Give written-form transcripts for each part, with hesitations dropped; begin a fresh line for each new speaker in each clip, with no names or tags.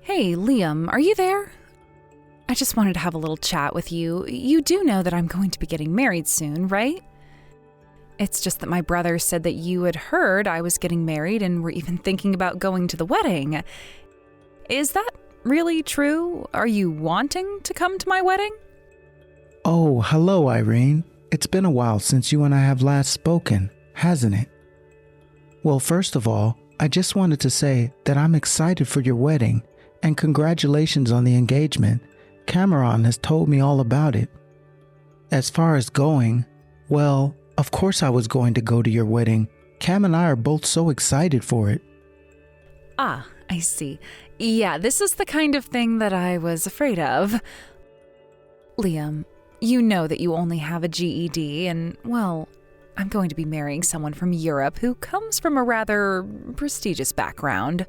Hey, Liam, are you there? I just wanted to have a little chat with you. You do know that I'm going to be getting married soon, right? It's just that my brother said that you had heard I was getting married and were even thinking about going to the wedding. Is that really true? Are you wanting to come to my wedding?
Oh, hello, Irene. It's been a while since you and I have last spoken, hasn't it? Well, first of all, I just wanted to say that I'm excited for your wedding, and congratulations on the engagement. Cameron has told me all about it. As far as going, well, of course I was going to go to your wedding. Cam and I are both so excited for it.
Ah, I see. Yeah, this is the kind of thing that I was afraid of. Liam, you know that you only have a GED and, well, I'm going to be marrying someone from Europe who comes from a rather prestigious background.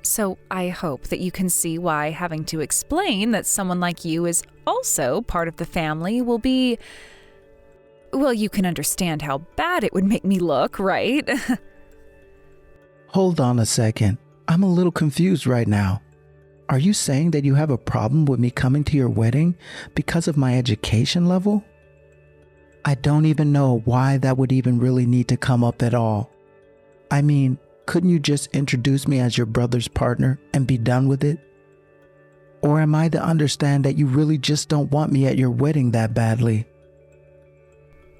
So I hope that you can see why having to explain that someone like you is also part of the family will be... Well, you can understand how bad it would make me look, right?
Hold on a second. I'm a little confused right now. Are you saying that you have a problem with me coming to your wedding because of my education level? I don't even know why that would even really need to come up at all. I mean, couldn't you just introduce me as your brother's partner and be done with it? Or am I to understand that you really just don't want me at your wedding that badly?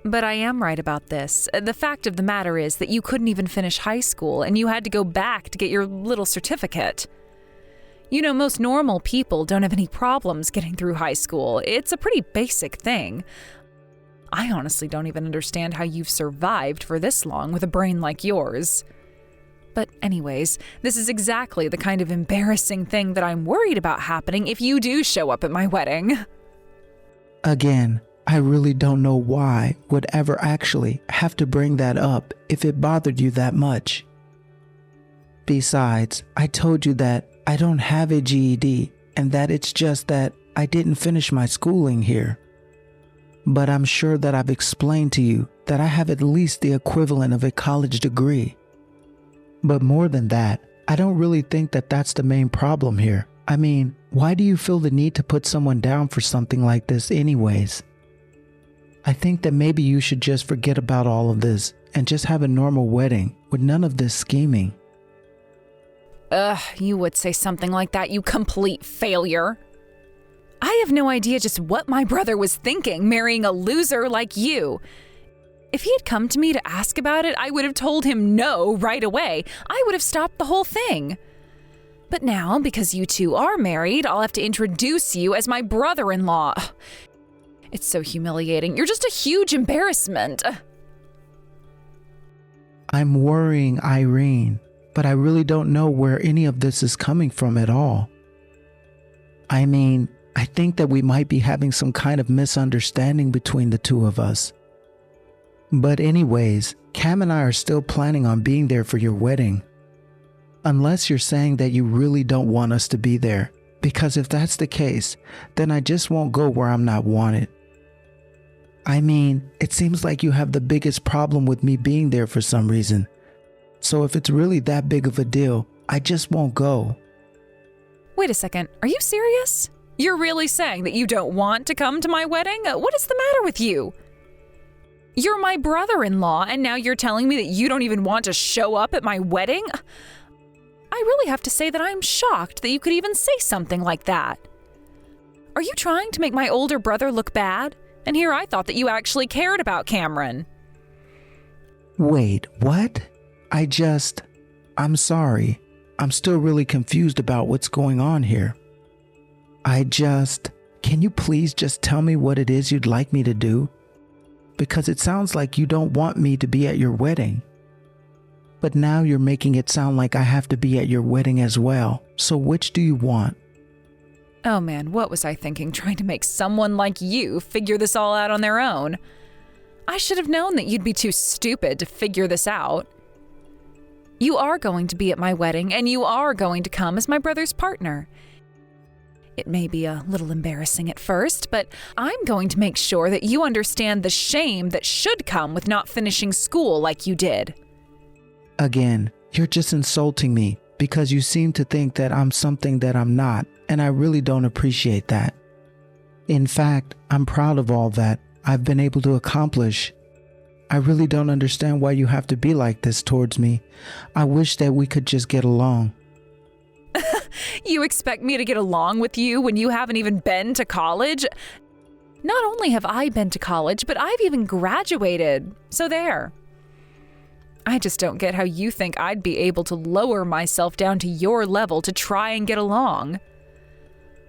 But I am right about this. The fact of the matter is that you couldn't even finish high school and you had to go back to get your little certificate. You know, most normal people don't have any problems getting through high school. It's a pretty basic thing. I honestly don't even understand how you've survived for this long with a brain like yours. But anyways, this is exactly the kind of embarrassing thing that I'm worried about happening if you do show up at my wedding.
Again, I really don't know why would ever actually have to bring that up if it bothered you that much. Besides, I told you that I don't have a GED and that it's just that I didn't finish my schooling here. But I'm sure that I've explained to you that I have at least the equivalent of a college degree. But more than that, I don't really think that that's the main problem here. I mean, why do you feel the need to put someone down for something like this anyways? I think that maybe you should just forget about all of this and just have a normal wedding with none of this scheming.
You would say something like that, you complete failure. I have no idea just what my brother was thinking, marrying a loser like you. If he had come to me to ask about it, I would have told him no right away. I would have stopped the whole thing. But now, because you two are married, I'll have to introduce you as my brother-in-law. It's so humiliating. You're just a huge embarrassment.
I'm worrying, Irene, but I really don't know where any of this is coming from at all. I mean, I think that we might be having some kind of misunderstanding between the two of us. But anyways, Cam and I are still planning on being there for your wedding. Unless you're saying that you really don't want us to be there, because if that's the case, then I just won't go where I'm not wanted. I mean, it seems like you have the biggest problem with me being there for some reason. So if it's really that big of a deal, I just won't go.
Wait a second, are you serious? You're really saying that you don't want to come to my wedding? What is the matter with you? You're my brother-in-law, and now you're telling me that you don't even want to show up at my wedding? I really have to say that I'm shocked that you could even say something like that. Are you trying to make my older brother look bad? And here I thought that you actually cared about Cameron.
Wait, what? I'm sorry. I'm still really confused about what's going on here. Can you please just tell me what it is you'd like me to do? Because it sounds like you don't want me to be at your wedding. But now you're making it sound like I have to be at your wedding as well. So which do you want?
Oh man, what was I thinking, trying to make someone like you figure this all out on their own? I should have known that you'd be too stupid to figure this out. You are going to be at my wedding, and you are going to come as my brother's partner. It may be a little embarrassing at first, but I'm going to make sure that you understand the shame that should come with not finishing school like you did.
Again, you're just insulting me, because you seem to think that I'm something that I'm not, and I really don't appreciate that. In fact, I'm proud of all that I've been able to accomplish. I really don't understand why you have to be like this towards me. I wish that we could just get along.
You expect me to get along with you when you haven't even been to college? Not only have I been to college, but I've even graduated. So there. I just don't get how you think I'd be able to lower myself down to your level to try and get along.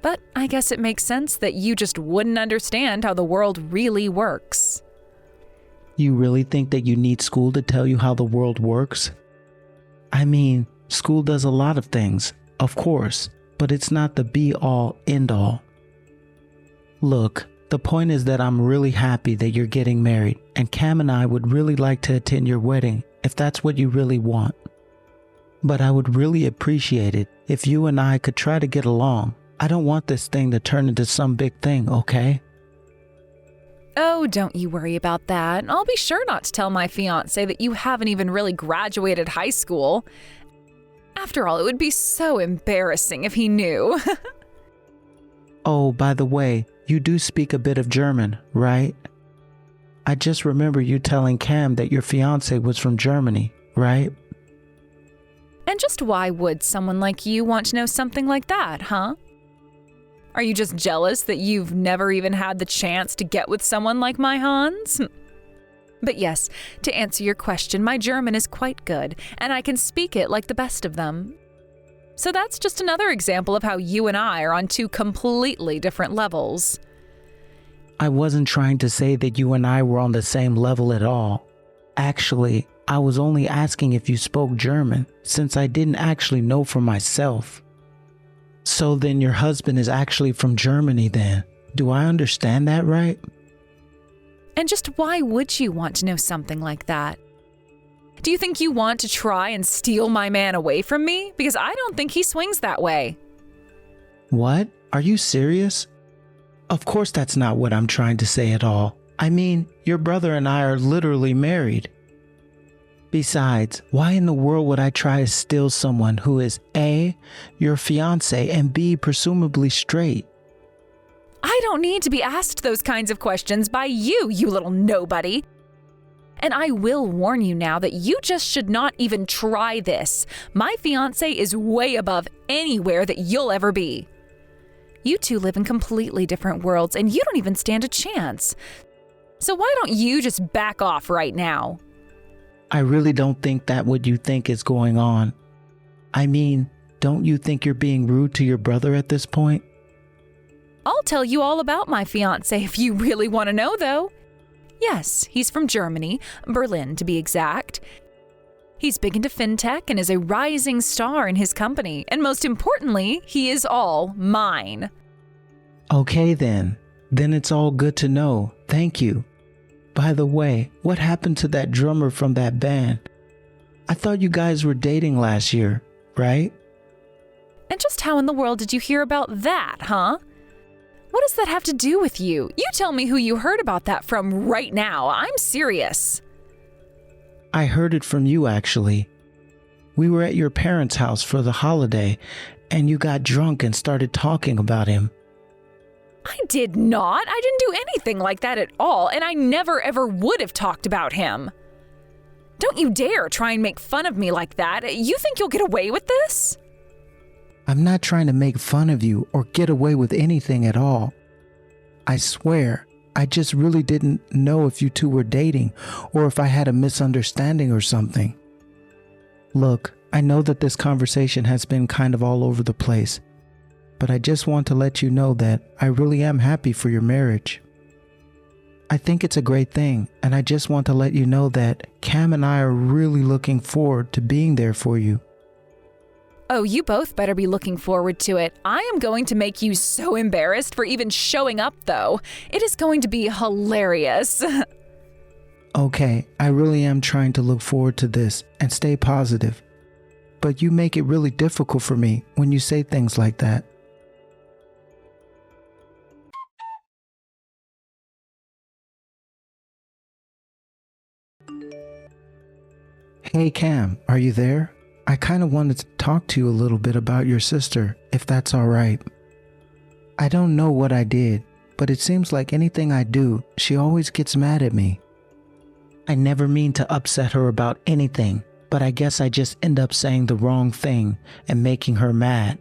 But I guess it makes sense that you just wouldn't understand how the world really works.
You really think that you need school to tell you how the world works? I mean, school does a lot of things, of course, but it's not the be-all, end-all. Look, the point is that I'm really happy that you're getting married, and Cam and I would really like to attend your wedding if that's what you really want. But I would really appreciate it if you and I could try to get along. I don't want this thing to turn into some big thing, okay?
Oh, don't you worry about that. I'll be sure not to tell my fiancé that you haven't even really graduated high school. After all, it would be so embarrassing if he knew.
Oh, by the way, you do speak a bit of German, right? I just remember you telling Cam that your fiancé was from Germany, right?
And just why would someone like you want to know something like that, huh? Are you just jealous that you've never even had the chance to get with someone like my Hans? But yes, to answer your question, my German is quite good, and I can speak it like the best of them. So that's just another example of how you and I are on two completely different levels.
I wasn't trying to say that you and I were on the same level at all. Actually, I was only asking if you spoke German, since I didn't actually know for myself. So then your husband is actually from Germany then. Do I understand that right?
And just why would you want to know something like that? Do you think you want to try and steal my man away from me? Because I don't think he swings that way.
What? Are you serious? Of course that's not what I'm trying to say at all. I mean, your brother and I are literally married. Besides, why in the world would I try to steal someone who is A, your fiancé, and B, presumably straight?
I don't need to be asked those kinds of questions by you, you little nobody. And I will warn you now that you just should not even try this. My fiancé is way above anywhere that you'll ever be. You two live in completely different worlds, and you don't even stand a chance. So why don't you just back off right now?
I really don't think that what you think is going on. I mean, don't you think you're being rude to your brother at this point?
I'll tell you all about my fiancé if you really want to know, though. Yes, he's from Germany, Berlin to be exact. He's big into fintech and is a rising star in his company. And most importantly, he is all mine.
Okay then. Then it's all good to know. Thank you. By the way, what happened to that drummer from that band? I thought you guys were dating last year, right?
And just how in the world did you hear about that, huh? What does that have to do with you? You tell me who you heard about that from right now. I'm serious.
I heard it from you, actually. We were at your parents' house for the holiday, and you got drunk and started talking about him.
I did not. I didn't do anything like that at all, and I never ever would have talked about him. Don't you dare try and make fun of me like that. You think you'll get away with this?
I'm not trying to make fun of you or get away with anything at all. I swear, I just really didn't know if you two were dating or if I had a misunderstanding or something. Look, I know that this conversation has been kind of all over the place, but I just want to let you know that I really am happy for your marriage. I think it's a great thing, and I just want to let you know that Cam and I are really looking forward to being there for you.
Oh, you both better be looking forward to it. I am going to make you so embarrassed for even showing up, though. It is going to be hilarious.
Okay, I really am trying to look forward to this and stay positive. But you make it really difficult for me when you say things like that. Hey Cam, are you there? I kind of wanted to talk to you a little bit about your sister, if that's all right. I don't know what I did, but it seems like anything I do, she always gets mad at me. I never mean to upset her about anything, but I guess I just end up saying the wrong thing and making her mad.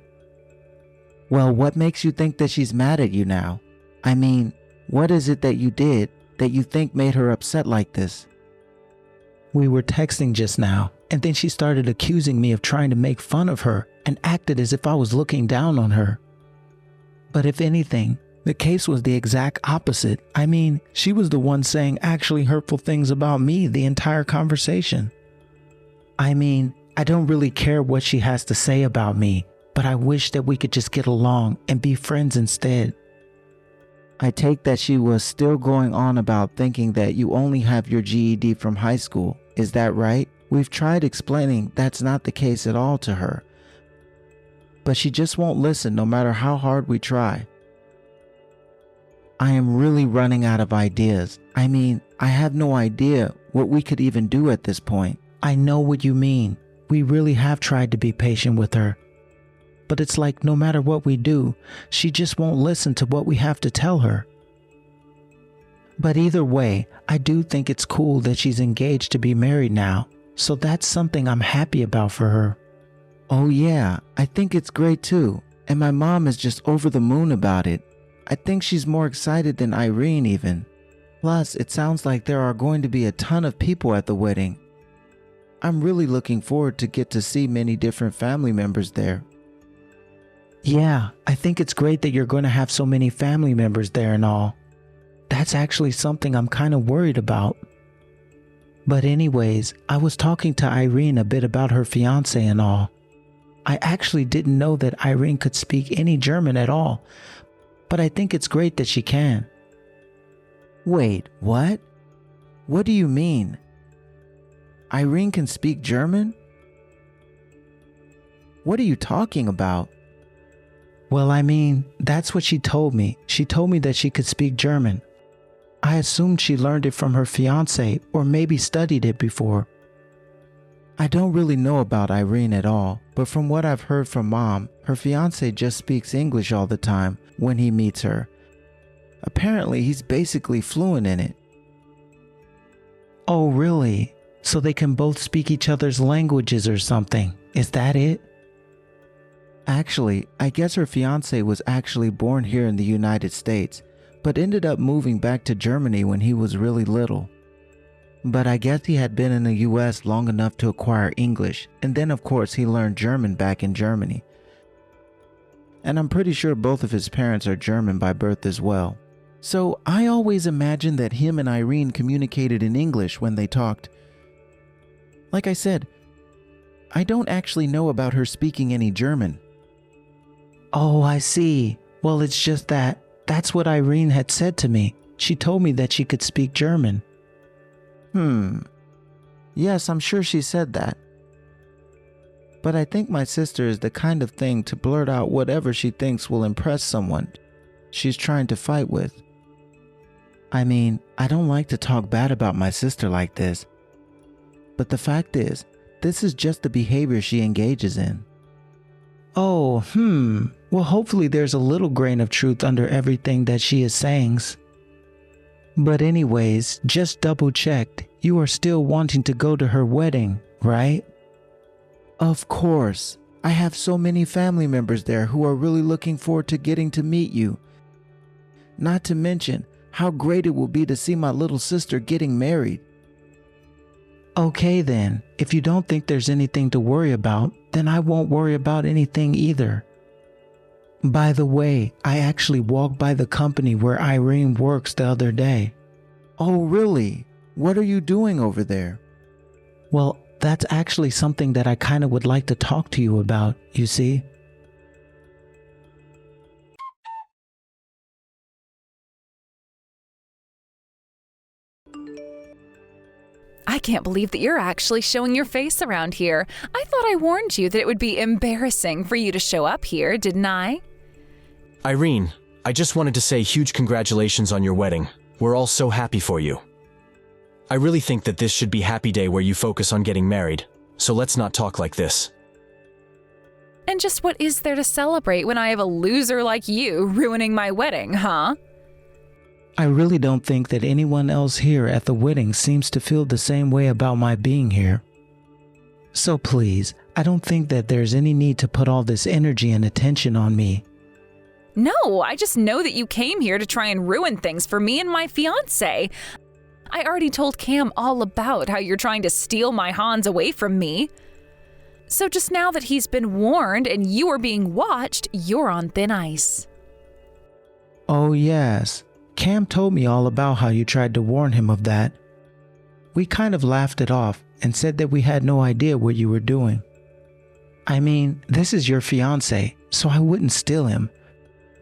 Well, what makes you think that she's mad at you now? I mean, what is it that you did that you think made her upset like this? We were texting just now, and then she started accusing me of trying to make fun of her and acted as if I was looking down on her. But if anything, the case was the exact opposite. I mean, she was the one saying actually hurtful things about me the entire conversation. I mean, I don't really care what she has to say about me, but I wish that we could just get along and be friends instead. I take that she was still going on about thinking that you only have your GED from high school. Is that right? We've tried explaining that's not the case at all to her, but she just won't listen no matter how hard we try. I am really running out of ideas. I mean, I have no idea what we could even do at this point. I know what you mean. We really have tried to be patient with her. But it's like no matter what we do, she just won't listen to what we have to tell her. But either way, I do think it's cool that she's engaged to be married now, so that's something I'm happy about for her. Oh yeah, I think it's great too, and my mom is just over the moon about it. I think she's more excited than Irene even. Plus, it sounds like there are going to be a ton of people at the wedding. I'm really looking forward to get to see many different family members there. Yeah, I think it's great that you're going to have so many family members there and all. That's actually something I'm kind of worried about. But anyways, I was talking to Irene a bit about her fiancé and all. I actually didn't know that Irene could speak any German at all, but I think it's great that she can. Wait, what? What do you mean? Irene can speak German? What are you talking about? Well, I mean, that's what she told me. She told me that she could speak German. I assumed she learned it from her fiancé or maybe studied it before. I don't really know about Irene at all, but from what I've heard from Mom, her fiancé just speaks English all the time when he meets her. Apparently, he's basically fluent in it. Oh, really? So they can both speak each other's languages or something? Is that it? Actually, I guess her fiancé was actually born here in the United States, but ended up moving back to Germany when he was really little. But I guess he had been in the US long enough to acquire English, and then of course he learned German back in Germany. And I'm pretty sure both of his parents are German by birth as well. So I always imagined that him and Irene communicated in English when they talked. Like I said, I don't actually know about her speaking any German. Oh, I see. Well, it's just that's what Irene had said to me. She told me that she could speak German. Yes, I'm sure she said that. But I think my sister is the kind of thing to blurt out whatever she thinks will impress someone she's trying to fight with. I mean, I don't like to talk bad about my sister like this. But the fact is, this is just the behavior she engages in. Oh, well, hopefully there's a little grain of truth under everything that she is saying. But anyways, just double checked. You are still wanting to go to her wedding, right? Of course. I have so many family members there who are really looking forward to getting to meet you. Not to mention how great it will be to see my little sister getting married. Okay then, if you don't think there's anything to worry about, then I won't worry about anything either. By the way, I actually walked by the company where Irene works the other day. Oh really? What are you doing over there? Well, that's actually something that I kind of would like to talk to you about, you see?
I can't believe that you're actually showing your face around here. I thought I warned you that it would be embarrassing for you to show up here, didn't I?
Irene, I just wanted to say huge congratulations on your wedding. We're all so happy for you. I really think that this should be happy day where you focus on getting married, so let's not talk like this.
And just what is there to celebrate when I have a loser like you ruining my wedding, huh?
I really don't think that anyone else here at the wedding seems to feel the same way about my being here. So please, I don't think that there's any need to put all this energy and attention on me.
No, I just know that you came here to try and ruin things for me and my fiancé. I already told Cam all about how you're trying to steal my Hans away from me. So just now that he's been warned and you are being watched, you're on thin ice.
Oh yes, Cam told me all about how you tried to warn him of that. We kind of laughed it off and said that we had no idea what you were doing. I mean, this is your fiancé, so I wouldn't steal him.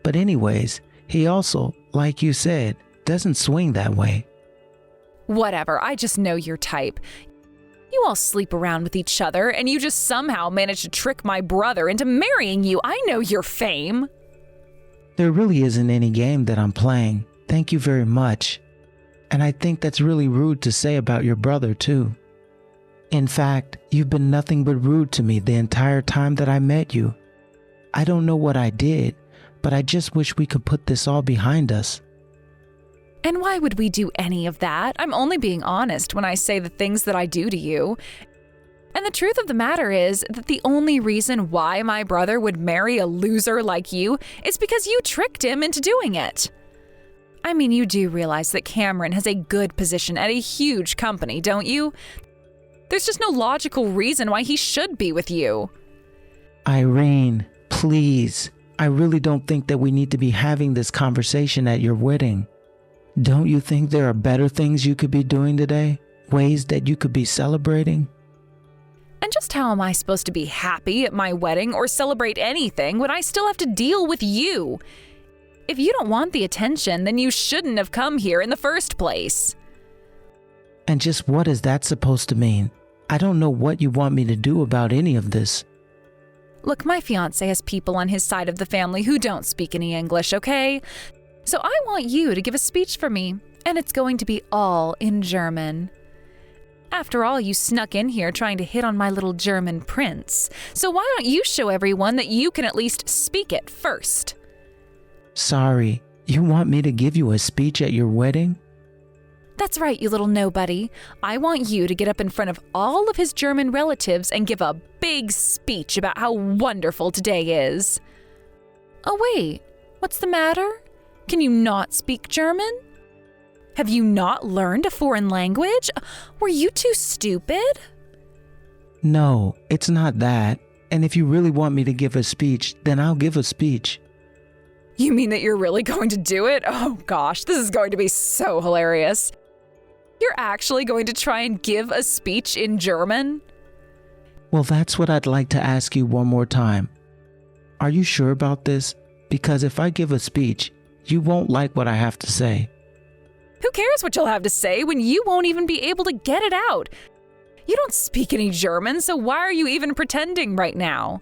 But anyways, he also, like you said, doesn't swing that way.
Whatever, I just know your type. You all sleep around with each other, and you just somehow managed to trick my brother into marrying you. I know your fame.
There really isn't any game that I'm playing. Thank you very much. And I think that's really rude to say about your brother, too. In fact, you've been nothing but rude to me the entire time that I met you. I don't know what I did, but I just wish we could put this all behind us.
And why would we do any of that? I'm only being honest when I say the things that I do to you. And the truth of the matter is that the only reason why my brother would marry a loser like you is because you tricked him into doing it. I mean, you do realize that Cameron has a good position at a huge company, don't you? There's just no logical reason why he should be with you.
Irene, please. I really don't think that we need to be having this conversation at your wedding. Don't you think there are better things you could be doing today? Ways that you could be celebrating?
And just how am I supposed to be happy at my wedding or celebrate anything when I still have to deal with you? If you don't want the attention, then you shouldn't have come here in the first place.
And just what is that supposed to mean? I don't know what you want me to do about any of this.
Look, my fiancé has people on his side of the family who don't speak any English, okay? So I want you to give a speech for me, and it's going to be all in German. After all, you snuck in here trying to hit on my little German prince. So why don't you show everyone that you can at least speak it first?
Sorry, you want me to give you a speech at your wedding?
That's right, you little nobody. I want you to get up in front of all of his German relatives and give a big speech about how wonderful today is. Oh wait, what's the matter? Can you not speak German? Have you not learned a foreign language? Were you too stupid?
No, it's not that. And if you really want me to give a speech, then I'll give a speech.
You mean that you're really going to do it? Oh gosh, this is going to be so hilarious. You're actually going to try and give a speech in German?
Well, that's what I'd like to ask you one more time. Are you sure about this? Because if I give a speech, you won't like what I have to say.
Who cares what you'll have to say when you won't even be able to get it out? You don't speak any German, so why are you even pretending right now?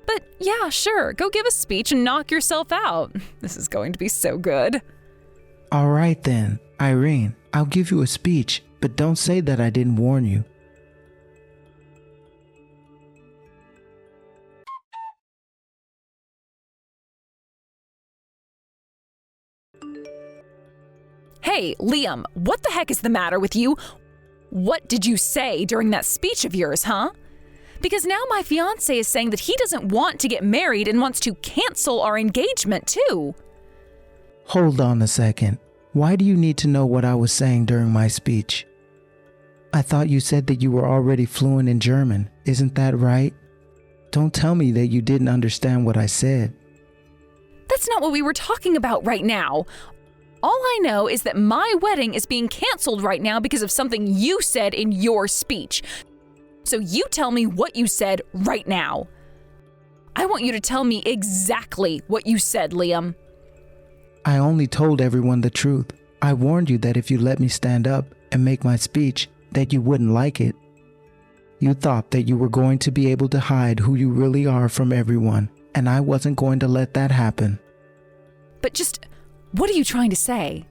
But yeah, sure, go give a speech and knock yourself out. This is going to be so good.
All right then, Irene, I'll give you a speech, but don't say that I didn't warn you.
Hey, Liam, what the heck is the matter with you? What did you say during that speech of yours, huh? Because now my fiancé is saying that he doesn't want to get married and wants to cancel our engagement too.
Hold on a second. Why do you need to know what I was saying during my speech? I thought you said that you were already fluent in German. Isn't that right? Don't tell me that you didn't understand what I said.
That's not what we were talking about right now. All I know is that my wedding is being canceled right now because of something you said in your speech. So you tell me what you said right now. I want you to tell me exactly what you said, Liam.
I only told everyone the truth. I warned you that if you let me stand up and make my speech, that you wouldn't like it. You thought that you were going to be able to hide who you really are from everyone, and I wasn't going to let that happen.
But just, what are you trying to say?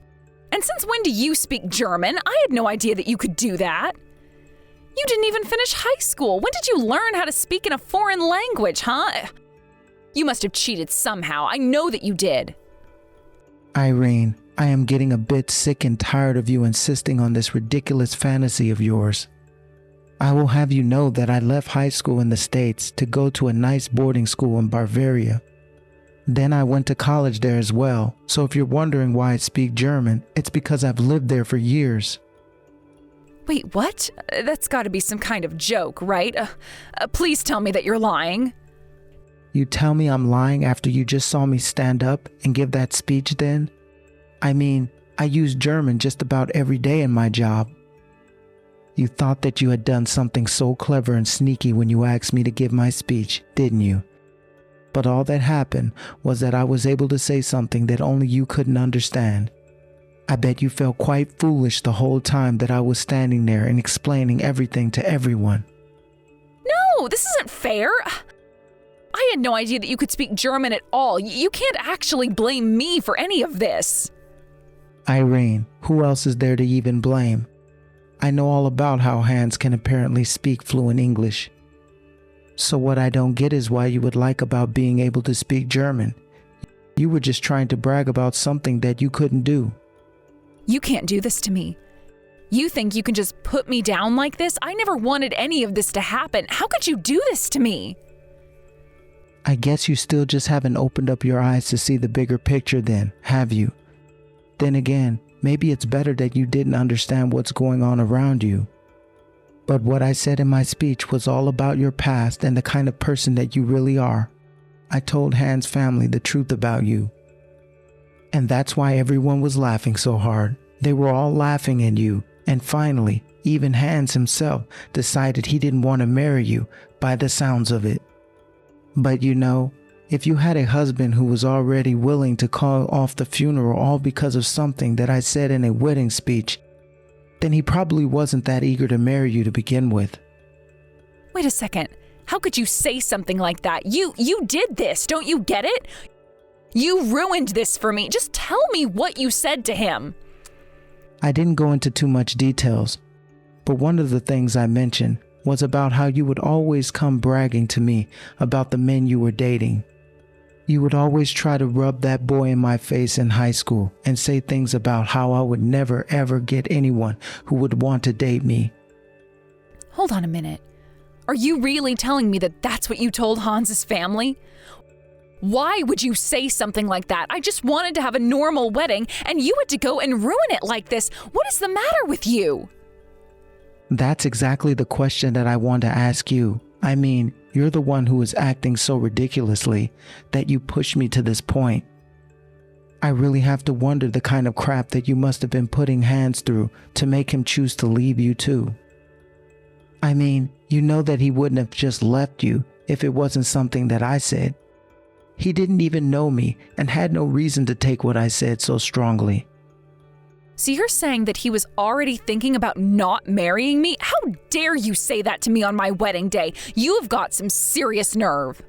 And since when do you speak German? I had no idea that you could do that. You didn't even finish high school. When did you learn how to speak in a foreign language, huh? You must have cheated somehow. I know that you did.
Irene, I am getting a bit sick and tired of you insisting on this ridiculous fantasy of yours. I will have you know that I left high school in the States to go to a nice boarding school in Bavaria. Then I went to college there as well, so if you're wondering why I speak German, it's because I've lived there for years.
Wait, what? That's gotta be some kind of joke, right? Please tell me that you're lying.
You tell me I'm lying after you just saw me stand up and give that speech then? I mean, I use German just about every day in my job. You thought that you had done something so clever and sneaky when you asked me to give my speech, didn't you? But all that happened was that I was able to say something that only you couldn't understand. I bet you felt quite foolish the whole time that I was standing there and explaining everything to everyone.
No, this isn't fair. I had no idea that you could speak German at all. You can't actually blame me for any of this.
Irene, who else is there to even blame? I know all about how Hans can apparently speak fluent English. So what I don't get is why you would like about being able to speak German. You were just trying to brag about something that you couldn't do.
You can't do this to me. You think you can just put me down like this? I never wanted any of this to happen. How could you do this to me?
I guess you still just haven't opened up your eyes to see the bigger picture then, have you? Then again, maybe it's better that you didn't understand what's going on around you. But what I said in my speech was all about your past and the kind of person that you really are. I told Hans' family the truth about you. And that's why everyone was laughing so hard. They were all laughing at you. And finally, even Hans himself decided he didn't want to marry you by the sounds of it. But you know, if you had a husband who was already willing to call off the funeral all because of something that I said in a wedding speech, then he probably wasn't that eager to marry you to begin with.
Wait a second. How could you say something like that? You did this, don't you get it? You ruined this for me. Just tell me what you said to him.
I didn't go into too much details, but one of the things I mentioned was about how you would always come bragging to me about the men you were dating. You would always try to rub that boy in my face in high school and say things about how I would never ever get anyone who would want to date me.
Hold on a minute. Are you really telling me that that's what you told Hans's family? Why would you say something like that? I just wanted to have a normal wedding and you had to go and ruin it like this. What is the matter with you?
That's exactly the question that I want to ask you. I mean, you're the one who is acting so ridiculously that you pushed me to this point. I really have to wonder the kind of crap that you must have been putting Hans through to make him choose to leave you too. I mean, you know that he wouldn't have just left you if it wasn't something that I said. He didn't even know me and had no reason to take what I said so strongly.
So you're saying that he was already thinking about not marrying me? How dare you say that to me on my wedding day? You have got some serious nerve.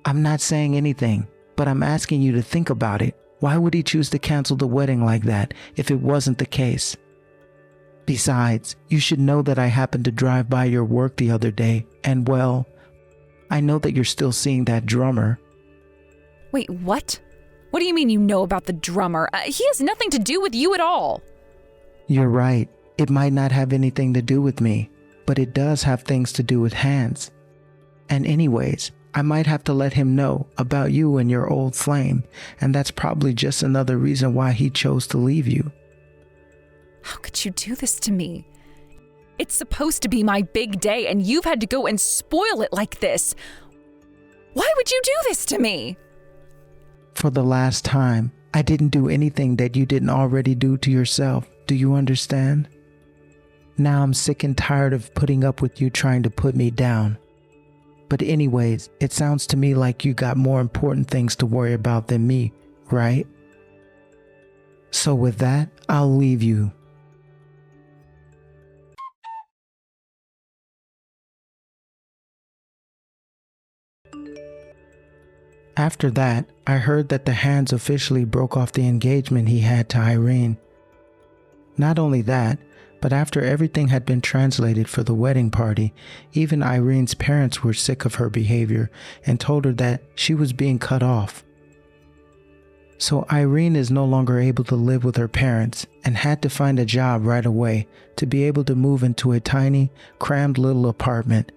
I'm not saying anything, but I'm asking you to think about it. Why would he choose to cancel the wedding like that if it wasn't the case? Besides, you should know that I happened to drive by your work the other day, and well, I know that you're still seeing that drummer.
Wait, what? What do you mean you know about the drummer? He has nothing to do with you at all.
You're right. It might not have anything to do with me, but it does have things to do with Hans. And anyways, I might have to let him know about you and your old flame, and that's probably just another reason why he chose to leave you.
How could you do this to me? It's supposed to be my big day, and you've had to go and spoil it like this. Why would you do this to me?
For the last time, I didn't do anything that you didn't already do to yourself. Do you understand? Now I'm sick and tired of putting up with you trying to put me down. But anyways, it sounds to me like you got more important things to worry about than me, right? So with that, I'll leave you. After that, I heard that the Hans officially broke off the engagement he had to Irene. Not only that, But after everything had been translated for the wedding party, even Irene's parents were sick of her behavior and told her that she was being cut off. So Irene is no longer able to live with her parents and had to find a job right away to be able to move into a tiny, crammed little apartment.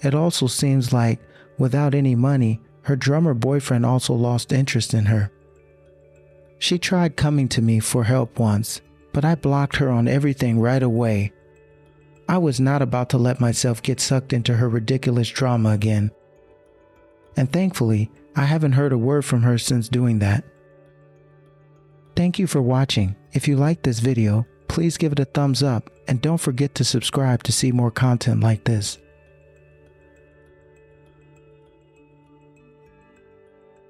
It also seems like, without any money, her drummer boyfriend also lost interest in her. She tried coming to me for help once, but I blocked her on everything right away. I was not about to let myself get sucked into her ridiculous drama again. And thankfully, I haven't heard a word from her since doing that. Thank you for watching. If you liked this video, please give it a thumbs up and don't forget to subscribe to see more content like this.